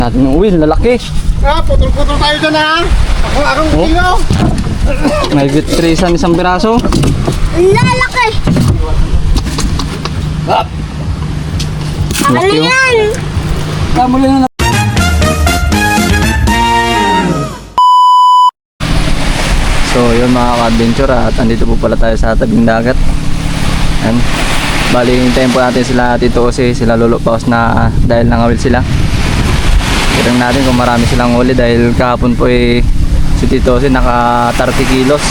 Natin yung uwil, lalaki. Putol-putol tayo dyan ha. Akong kilo. May gitrisan isang piraso. Lalaki! Ano Laki, oh. yan? Kamuli na. So yun mga ka-adventure, at andito po pala tayo sa tabing dagat. Ayan. Bali, hintayin po natin sila Tito Ose, sila Lolo Paus na dahil nangawil sila. Tignan natin kung marami silang huli dahil kahapon po si Tito Ose naka 30 kilos.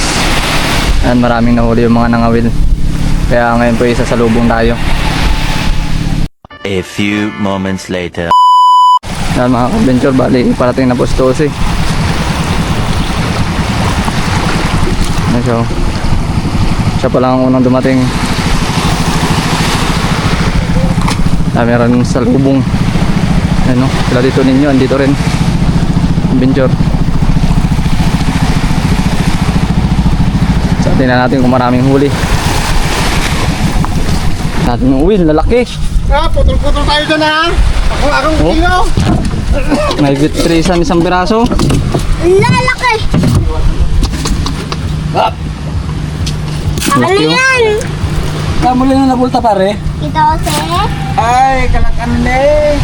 Ayan, maraming nahuli yung mga nangawil. Kaya ngayon po isasalubong tayo. A few moments later. Ayan mga ka-adventure, bali parating na po si Tito Ose. So, siya pa lang ang unang dumating. Meron sa lubong. Ano, sila dito ninyo, andito rin. Adventure. So, tingnan natin kung maraming huli. Natin yung uwil, lalaki. Putol-putol tayo dyan ha. Akong kilo. May gitrisan isang piraso. Lalaki! Ano Laki, oh. yan? Kamuli na nabulta pare. Ito kasi? Ay, kalakan na eh.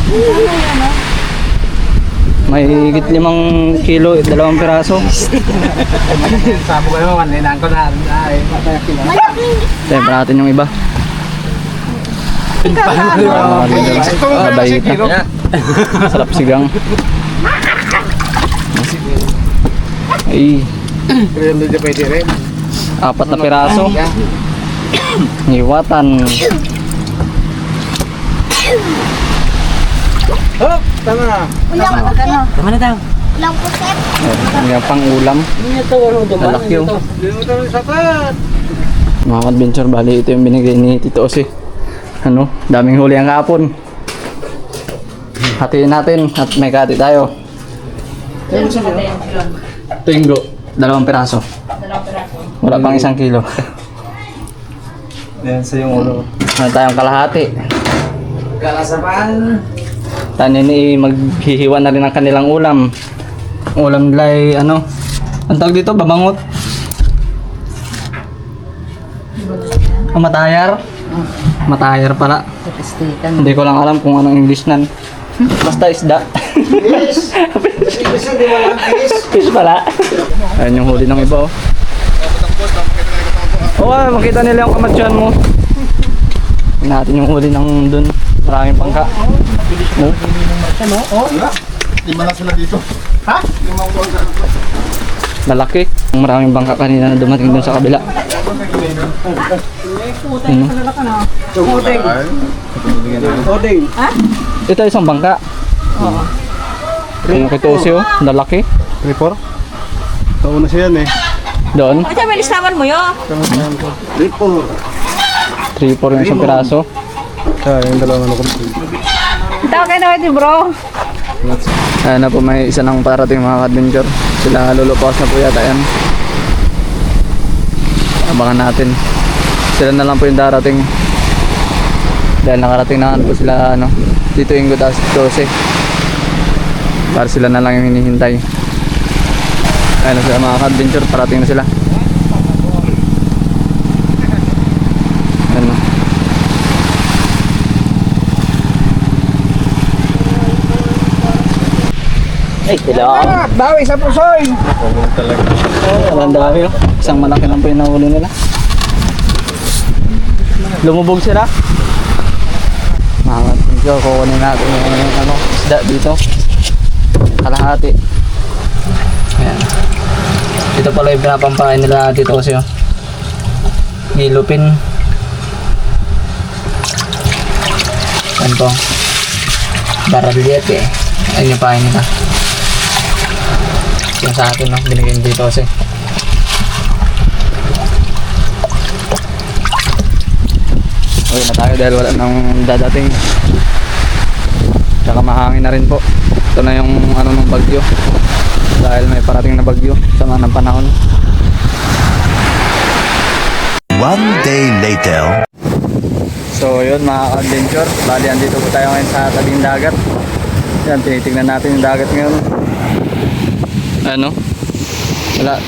May higit 5 kilo, 2 piraso. Sabo ko naman, hinaan ko na. Ay, Malaking Tayo pa natin yung iba. Babayita. Sarap sigang. Ay, pero hindi na pwede rin. 4 na piraso. Iwatan. Hop, tama na. Tama na daw. ulang puset. Yung pang ulam. Lalaki yun. Hindi mo tayo sapat. Mga adventure, bali ito yung binigay ni Tito Ose. Ano, daming huli ang kapon. Hatiin natin at may kati tayo. Tinggo, 2 piraso. Wala pang 1 kilo. Yan sa yung ulo. Meron tayong kalahati. Kalasapan. Tanin maghihiwa na rin ang kanilang ulam. Ulam nila ay ano, ang tawag dito, babangot. Matayar. Matayar pala. Hindi ko lang alam kung anong English nan. Basta isda. Yes. Kasi di mo lang is. Fish pala. Ayan yung huli ng iba, oh. Oo, makita nila yung kamatsyan mo. Tingnan natin yung huli ng dun. Maraming pangka. No? Lima lang sila dito. Ha? Limang buwan sa Lalaki. Maraming bangka kanina na dumating dun sa kabila. Ano? Oding. Ito isang bangka. Oo. Yung kitosyo, lalaki. 3-4? Tauna siya yan eh. Doon, Ito, may listaman mo yun. 3-4. 3-4 yung isang piraso. Yung dalawang ano ko. Tawag kayo na bro. Ayan na po, may isa nang parating mga ka-adventure. Sila Lolo Paus na po yata yan. Abangan natin. Sila na lang po yung darating. Dahil nakarating na po sila ano, dito yung Gudas 12. Para sila na lang yung hinihintay. Ayan na sila mga ka-adventure, parating na sila. Ayan na. Ay, sila. Dawi sa pusoy! Ang dami, oh. Isang malaki lang po yung nahuli nila. Lumubog sila. Mga ka-adventure, kukunin natin yung ano, isda dito. Kalahati. Ayan. Ito pala yung pinapampain nila dito kasi, oh. Gilupin. Ayan po. Barabillete. Ayan yung pain nila. Yung sa atin, no? Binigyan dito kasi. Uy na tayo dahil wala nang dadating. Tsaka mahangin na rin po. Ito na yung ano ng bagyo. Dahil may parating na bagyo. Sama ng panahon. One day later. So yun mga ka-adventure, bali andito po tayo ngayon sa tabing dagat. Yan, tinitignan natin yung dagat ngayon. Ano? Wala.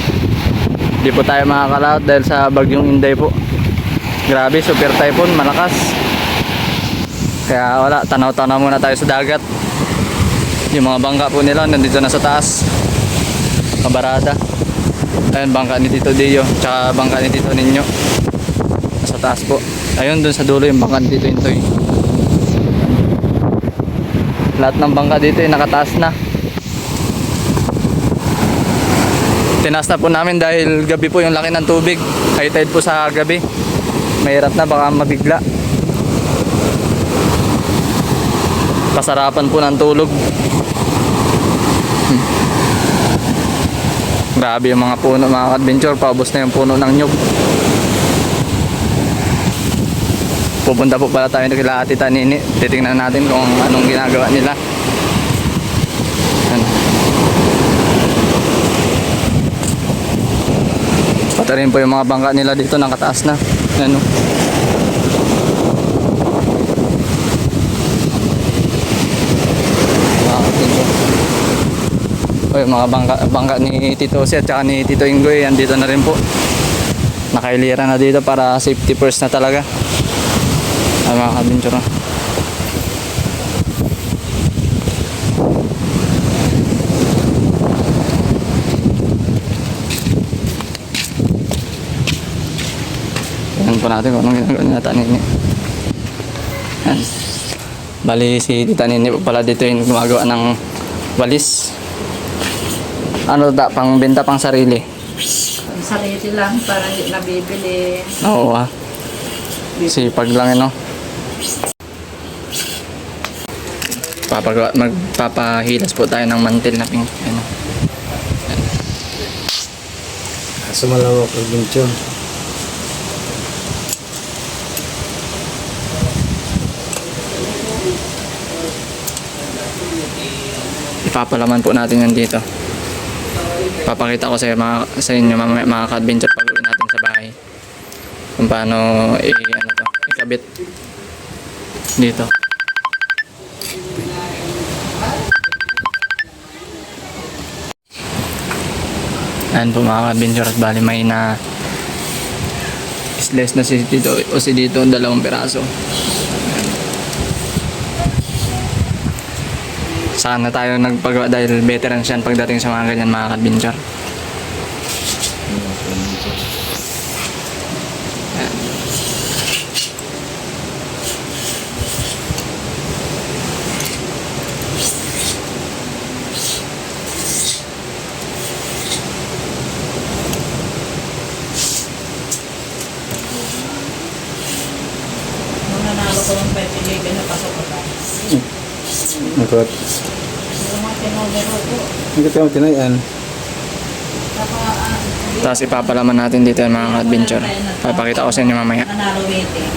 Di po tayo makakalaot dahil sa bagyong Inday po. Grabe, super typhoon, malakas. Kaya wala, tanaw-tanaw muna tayo sa dagat. Yung mga bangka po nila nandito na sa taas. Kabarada. Ayun, bangka ni Tito Dio, tsaka bangka ni Tito Ninyo. Nasa taas po. Ayun, dun sa dulo yung bangka ni Tito Intoy. Lahat ng bangka dito ay nakataas na. Tinaas na po namin dahil gabi po yung laki ng tubig. High tide po sa gabi. Mahirap na, baka mabigla. Kasarapan po ng tulog. Grabe yung mga puno, mga adventure. Paubos na yung puno ng nyug. Pupunta po pala tayo kila Ate Tanini. Titingnan natin kung anong ginagawa nila. Ano. Pati rin po yung mga bangka nila dito nakataas na. Ano. O yung mga bangka ni Tito Si at saka ni Tito Ingoy, andito na rin po. Nakailira na dito para safety first na talaga. Ay mga kabintsura. Tignan po natin kung anong ginagawa ni Tita Nini. Yan. Bali si Tita Nini po pala dito yung gumagawa ng walis. Ano da, pang benta pang sarili? Ang sarili lang para hindi nabibili. Oo ah. Sipag lang no. Magpapahilas po tayo ng mantil na pink. Ano. Sumalawak ang bincho. Ipapalaman po natin yan dito. Papakita ko sa inyo mga ka-adventure pag uwi natin sa bahay kung paano ikabit dito. Ayan po mga ka-adventure, at bali may na slice na si dito o si dito 2 piraso. Sana tayo nagpagawa dahil veteran siya pagdating sa mga ganyan mga ka-adventure. Nung nanalo ko ng 20 liga na pasok ko tayo. Nakot. Yung mga tinodero ko. Hindi ka tinayan. Tapos ipapalaman natin dito yung mga adventure. Papakita ko sa inyo mamaya. Nanalo meeting.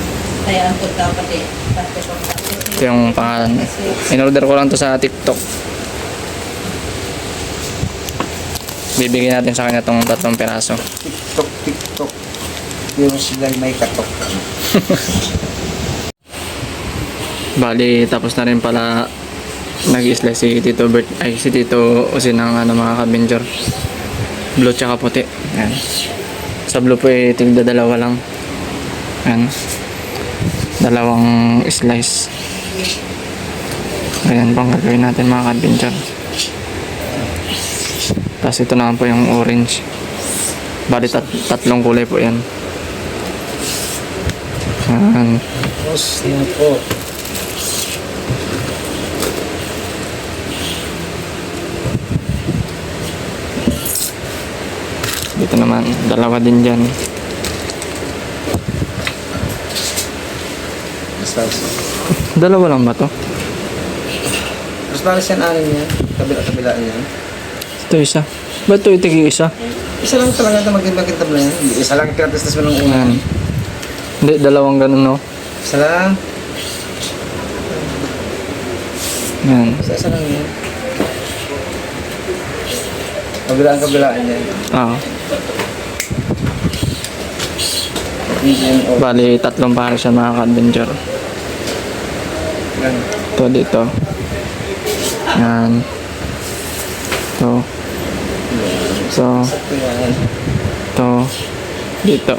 Kaya ang punta pati. Ito yung pangalan. In-order ko lang to sa TikTok. Bibigyan natin sa kanya tong 3 piraso. TikTok. Yung sila may katok. Bali, tapos na rin pala nag-isla si Tito Bert, ay si Tito Osin ng mga ka-adventure. Blue tsaka puti. Ayan. Sa blue po eh, tigda 2 lang. Ayan. 2 slice. Ayan pang gagawin natin mga ka-adventure. Tapos ito naman po yung orange. Bali 3 kulay po yan. Ayan. Tapos yan po. Dito naman, 2 din dyan. Basta. 2 lang ba to? Mas parang siya anin yan. Kabila yan. Ito isa. Ba't ito itigi isa? Isa lang talaga ito magkita lang yan. Isa lang kiratas mo ng una. Ayan. Hindi, 2 ganun no? Isa lang. Ayan. Isa lang yan. Kabilaan yan. Oo. Yan o. Bali, 3 para siya mga ka-adventure. Yan. Ito dito. Yan. Ito. So, Sakto yan. ito. Dito.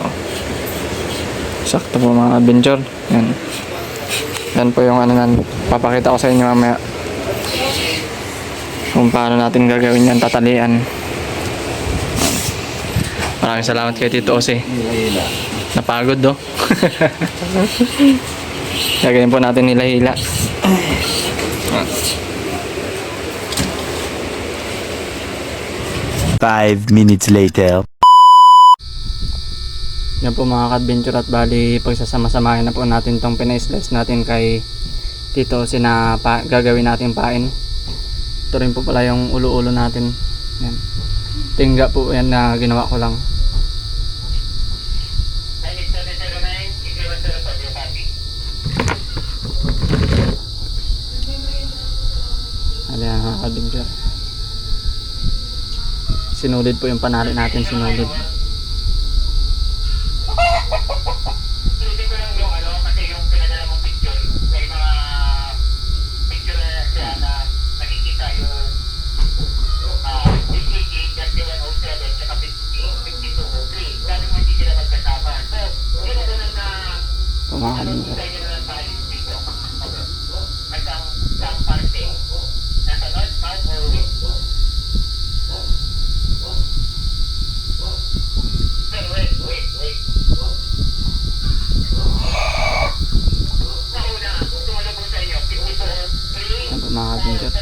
Sakto po mga adventure. Yan. Yan po yung ano nan. Papakita ko sa inyo mamaya. Kung paano natin gagawin yan, tatalian. Maraming salamat kay Tito Ose. Napagod do. Gagawin po natin hila-hila. 5 minutes later. Yan po mga ka-adventure, at bali pagsasama-samahin na po natin tong pina-slice natin kay Tito Ose na gagawin natin pain. Ito rin po pala yung ulo-ulo natin. Yan. Tingga po yan na ginawa ko lang. Ayan mga ka-adventure. Sinulid po yung panali natin, sinulid. Pumakalin ka. Mga adventure.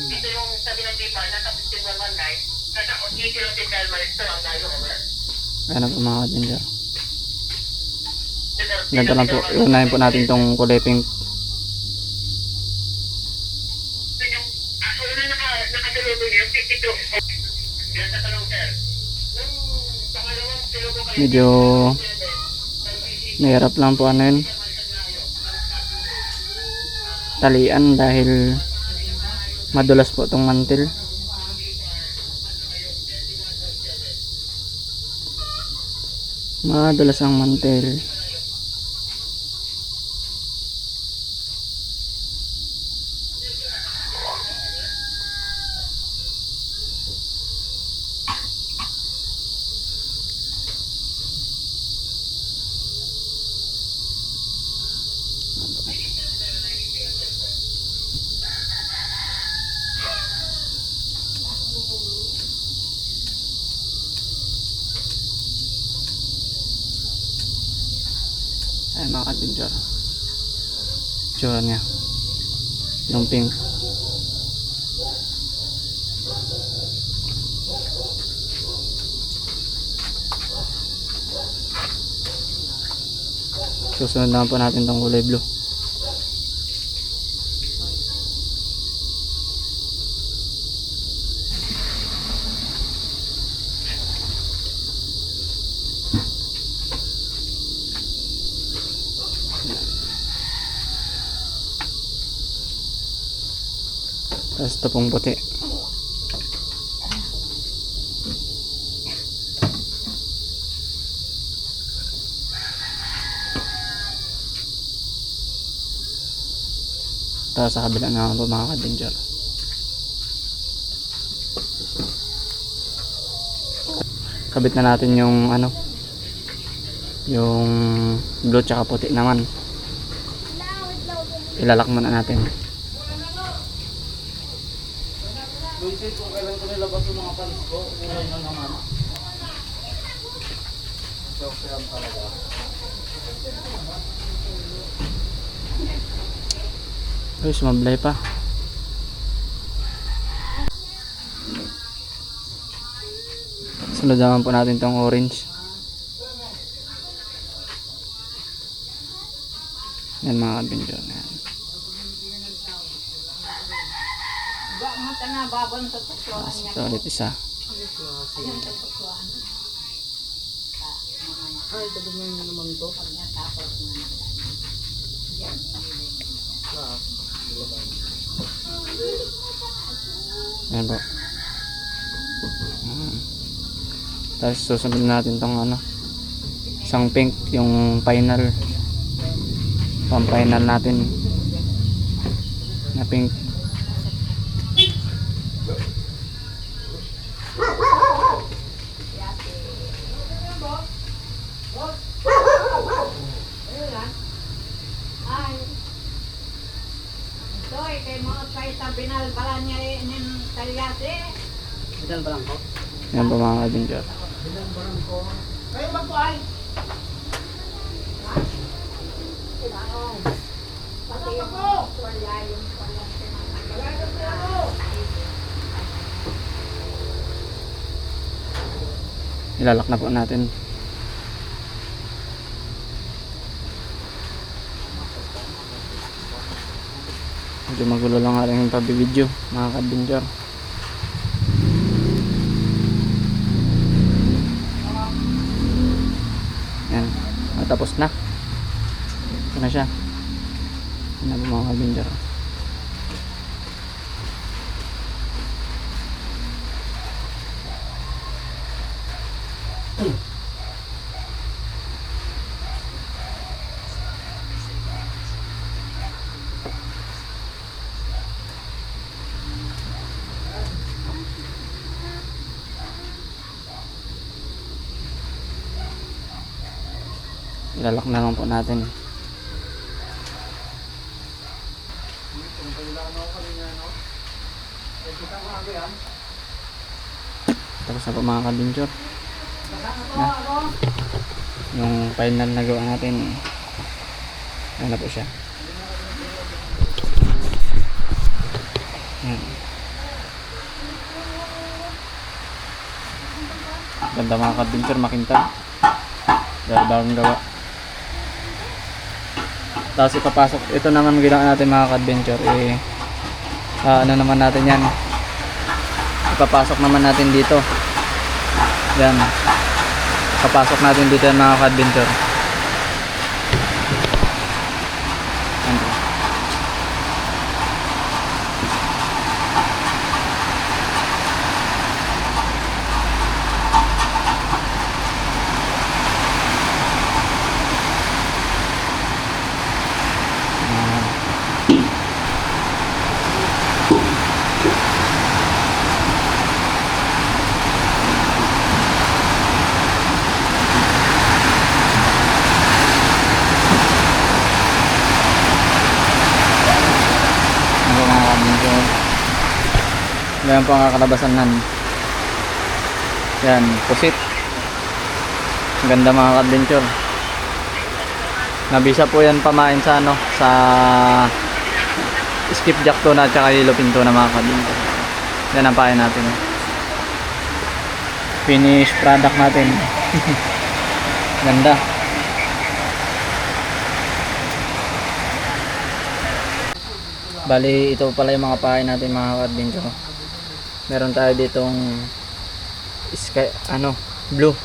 Ito yung sabi ng Dipa na sa 5119 nasa Otiti Hotel Maristo ang tayo over. Ayan na po mga adventure. Ganito lang po. Iunahin po natin tong kulay pink. Una nakasalubong yung 52. Yan sa talong sir. Yung pangalawang silubong kayo. Medyo mahirap lang po ano yun. Talian dahil madulas po itong mantil. Madulas ang mantil. Ayan mga ka-adventure. Tsura niya. Yung pink. Susunod naman po natin tong kulay blue. Tapos ito pong puti. Tapos sa kabila naman po mga ka-adventure. Kabit na natin yung ano, yung blue tsaka puti naman. Ilalak muna natin. Kung kailan ko nilabas yung mga palis ko, ulan na naman. So, kaya talaga. Uy, sumablay pa. Sunod naman po natin tong orange. Yan mga adventure na yan. Tapos ito ulit isa. Ay, tagumay mo naman to. Ayan po. Tapos susunod natin tong ano, isang pink, yung final, pang final natin na pink. Yan po mga kabinjar. Ilalak na po natin. Medyo magulo lang nga rin yung pabibideo mga kabinjar. Yan, matapos na. Ito na siya. Yan na po mga kabinjar. Ilalak na lang po natin. Tapos na po mga kabinjar. Na. Yung final na gawa natin, ano na po siya. Yan. Ganda mga kabinjar, makintab. Dahil bagong gawa. Tapos ipapasok, ito naman ginawa natin mga ka-adventure, ano naman natin yan, ipapasok naman natin dito, yan, ipapasok natin dito yan mga ka-adventure. Yan po ang kakalabasan nan. Yan, pusit. Ang ganda mga ka-adventure. Nabisa po yan pamain sa ano, sa skipjack tuna at saka yellow pinto na mga ka-adventure. Yan ang pain natin. Finish product natin. Ganda. Bali, ito pala yung mga pain natin mga ka-adventure. Meron tayo ditong sky, ano, blue.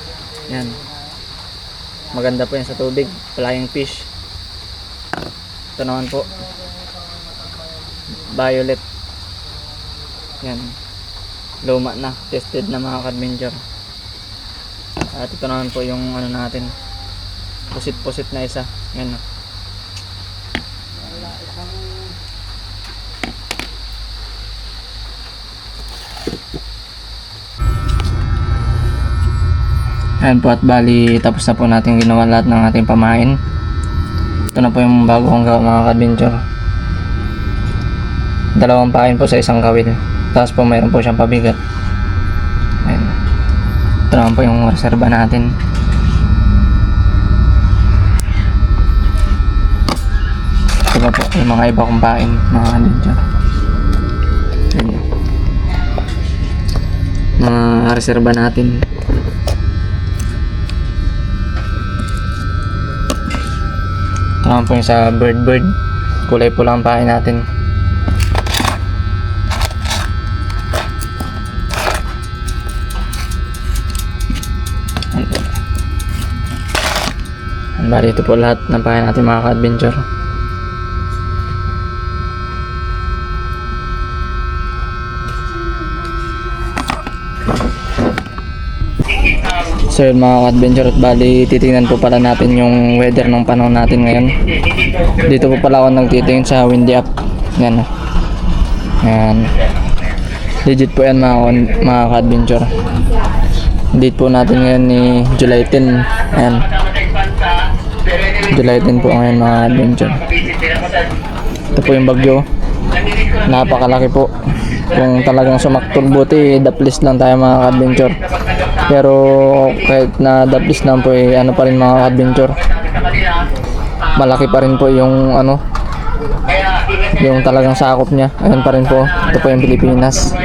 Yan. Maganda po yan sa tubig. Flying fish. Ito naman po. Violet. Yan. Luma na. Tested na mga ka-adventure. At ito naman po yung ano natin. Pusit-pusit na isa. Yan. Ayan po, at bali tapos na po natin ginawa lahat ng ating pamain. Ito na po yung bago kong gawa mga ka-adventure. Dalawang pain po sa isang kawil. Tapos po mayroon po siyang pabigat. Ayan. Ito naman po yung reserva natin. Ito pa po yung mga iba kong pain mga ka-adventure. Ayan. Mga reserva natin. Ito naman po yung sa bird. Kulay po lang ang pain natin. Bali ito po lahat ng pain natin mga ka-adventure. So yun mga ka-adventure, at bali titingnan po pala natin yung weather ng panahon natin ngayon. Dito po pala ako nagtitingin sa windy up. Yan. Yan. Legit po yan mga ka-adventure. Date po natin ngayon ni July 10. Yan. July 10 po ngayon mga adventure. Ito po yung bagyo. Napakalaki po. Kung talagang sumaktol, buti daplis lang tayo mga adventure. Pero kahit na daplis lang po ano pa rin mga adventure. Malaki pa rin po yung yung talagang sakop niya. Ayan pa rin po. Ito po yung Pilipinas.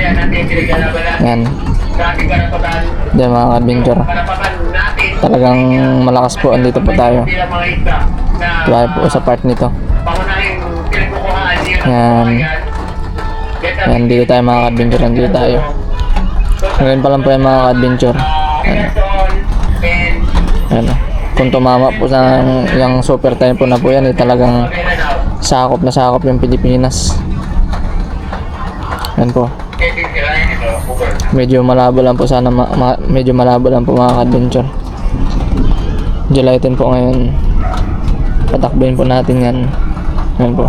Yan. Yan mga adventure. Talagang malakas po. Andito po tayo. Tayo po sa part nito. Yan. Yan, dito tayo mga adventure. Dito tayo. Ngayon pa lang po yung mga adventure. Yan. Kung tumama po sa yung super time po na po yan, talagang sakop na sakop yung Pilipinas. Yan po. Medyo malabo lang po sana, medyo malabo lang po mga adventure. July 10 po ngayon. Patakbuhin po natin yan. Yan po.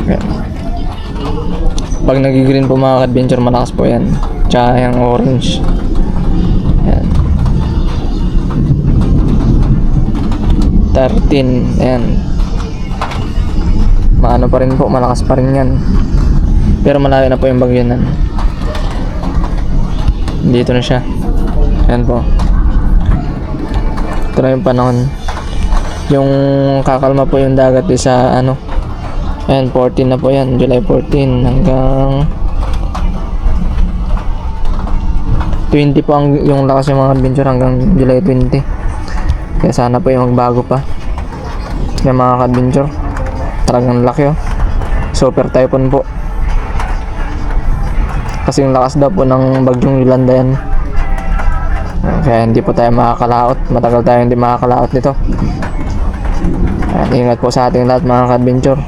Yan. Pag nag-green po mga adventure, malakas po yan. Tsaka yung orange. Yan. 13. Yan. Maano pa rin po, malakas pa rin yan. Pero malayo na po yung bagyo nan. Dito na siya. Yan po. Ito na yung panahon. Yung kakalma po yung dagat sa ayan, 14 na po yan. July 14 hanggang 20 po yung lakas yung mga adventure hanggang July 20. Kaya sana po yung magbago pa yung mga adventure. Talagang laki super typhoon po. Kasi yung lakas daw po ng bagyong Yolanda yan. Kaya hindi po tayo makakalaot. Matagal tayo hindi makakalaot nito. At ingat po sa ating lahat mga ka-adventure.